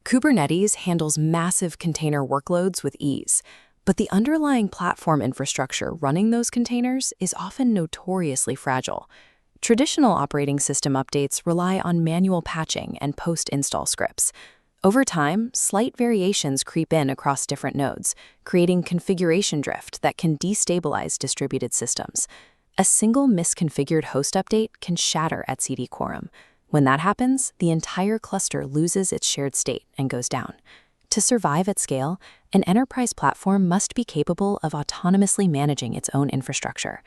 Kubernetes handles massive container workloads with ease, but the underlying platform infrastructure running those containers is often notoriously fragile. Traditional operating system updates rely on manual patching and post-install scripts. Over time, slight variations creep in across different nodes, creating configuration drift that can destabilize distributed systems. A single misconfigured host update can shatter etcd quorum. When that happens, the entire cluster loses its shared state and goes down. To survive at scale, an enterprise platform must be capable of autonomously managing its own infrastructure.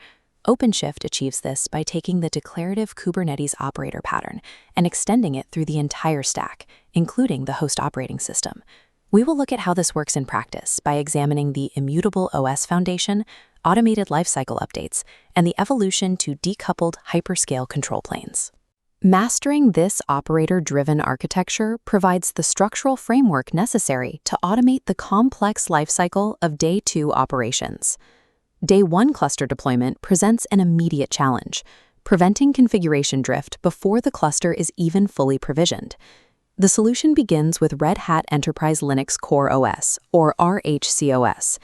OpenShift achieves this by taking the declarative Kubernetes operator pattern and extending it through the entire stack, including the host operating system. We will look at how this works in practice by examining the immutable OS foundation, automated lifecycle updates, and the evolution to decoupled hyperscale control planes. Mastering this operator-driven architecture provides the structural framework necessary to automate the complex lifecycle of Day 2 operations. Day 1 cluster deployment presents an immediate challenge, preventing configuration drift before the cluster is even fully provisioned. The solution begins with Red Hat Enterprise Linux Core OS, or RHCOS.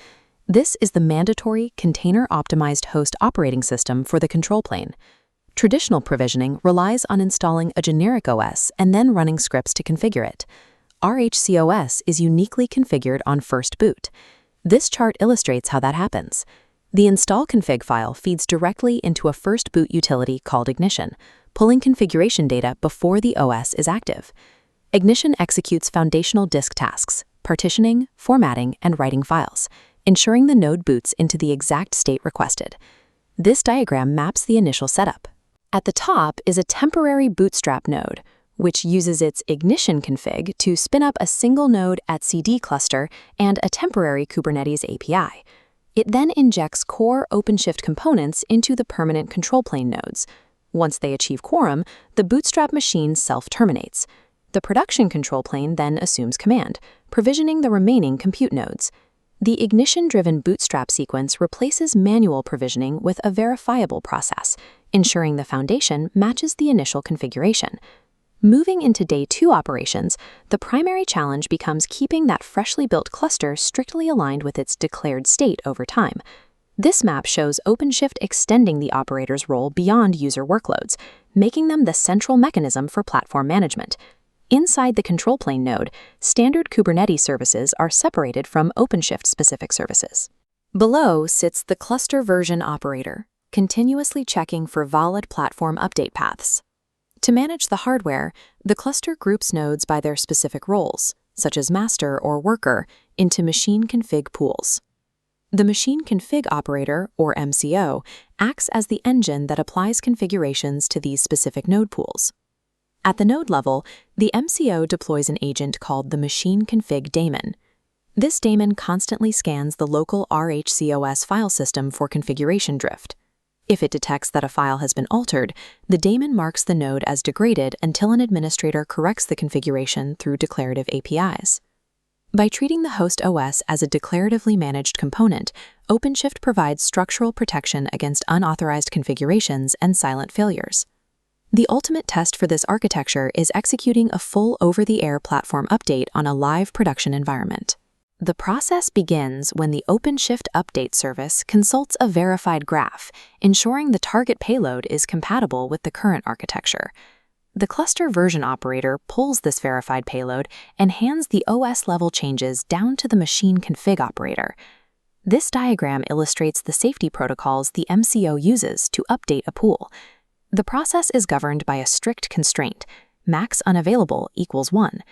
This is the mandatory container-optimized host operating system for the control plane. Traditional provisioning relies on installing a generic OS and then running scripts to configure it. RHCOS is uniquely configured on first boot. This chart illustrates how that happens. The install config file feeds directly into a first boot utility called Ignition, pulling configuration data before the OS is active. Ignition executes foundational disk tasks, partitioning, formatting, and writing files, ensuring the node boots into the exact state requested. This diagram maps the initial setup. At the top is a temporary bootstrap node, which uses its Ignition config to spin up a single node etcd cluster and a temporary Kubernetes API. It then injects core OpenShift components into the permanent control plane nodes. Once they achieve quorum, the bootstrap machine self-terminates. The production control plane then assumes command, provisioning the remaining compute nodes. The ignition-driven bootstrap sequence replaces manual provisioning with a verifiable process, ensuring the foundation matches the initial configuration. Moving into Day 2 operations, the primary challenge becomes keeping that freshly built cluster strictly aligned with its declared state over time. This map shows OpenShift extending the operator's role beyond user workloads, making them the central mechanism for platform management. Inside the control plane node, standard Kubernetes services are separated from OpenShift-specific services. Below sits the cluster version operator, continuously checking for valid platform update paths. To manage the hardware, the cluster groups nodes by their specific roles, such as master or worker, into machine config pools. The machine config operator, or MCO, acts as the engine that applies configurations to these specific node pools. At the node level, the MCO deploys an agent called the machine config daemon. This daemon constantly scans the local RHCOS file system for configuration drift. If it detects that a file has been altered, the daemon marks the node as degraded until an administrator corrects the configuration through declarative APIs. By treating the host OS as a declaratively managed component, OpenShift provides structural protection against unauthorized configurations and silent failures. The ultimate test for this architecture is executing a full over-the-air platform update on a live production environment. The process begins when the OpenShift update service consults a verified graph, ensuring the target payload is compatible with the current architecture. The cluster version operator pulls this verified payload and hands the OS-level changes down to the machine config operator. This diagram illustrates the safety protocols the MCO uses to update a pool. The process is governed by a strict constraint: max unavailable equals 1.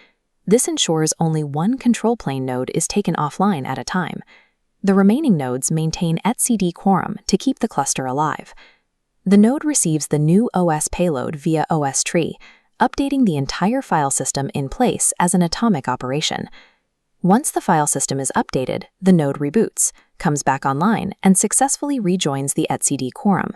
This ensures only one control plane node is taken offline at a time. The remaining nodes maintain etcd quorum to keep the cluster alive. The node receives the new OS payload via OS tree, updating the entire file system in place as an atomic operation. Once the file system is updated, the node reboots, comes back online, and successfully rejoins the etcd quorum.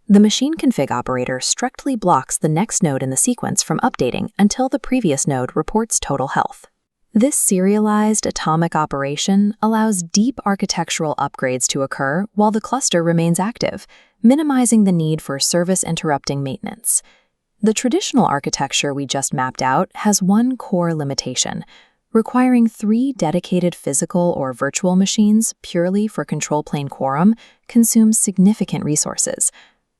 The machine config operator strictly blocks the next node in the sequence from updating until the previous node reports total health. This serialized atomic operation allows deep architectural upgrades to occur while the cluster remains active, minimizing the need for service-interrupting maintenance. The traditional architecture we just mapped out has one core limitation: Requiring 3 dedicated physical or virtual machines purely for control plane quorum consumes significant resources.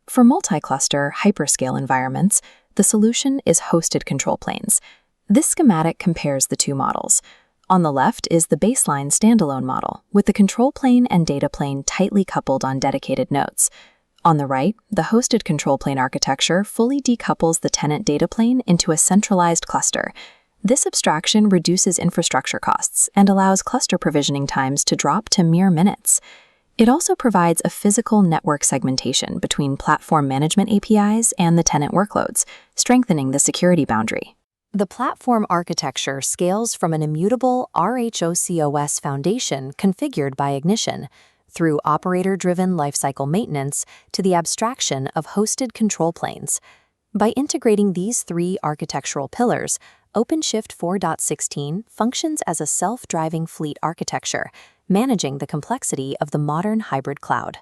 For multi-cluster, hyperscale environments, the solution is hosted control planes. This schematic compares the two models. On the left is the baseline standalone model, with the control plane and data plane tightly coupled on dedicated nodes. On the right, the hosted control plane architecture fully decouples the tenant data plane into a centralized cluster. This abstraction reduces infrastructure costs and allows cluster provisioning times to drop to mere minutes. It also provides a physical network segmentation between platform management APIs and the tenant workloads, strengthening the security boundary. The platform architecture scales from an immutable RHOCOS foundation configured by Ignition, through operator-driven lifecycle maintenance to the abstraction of hosted control planes. By integrating these 3 architectural pillars, OpenShift 4.16 functions as a self-driving fleet architecture, managing the complexity of the modern hybrid cloud.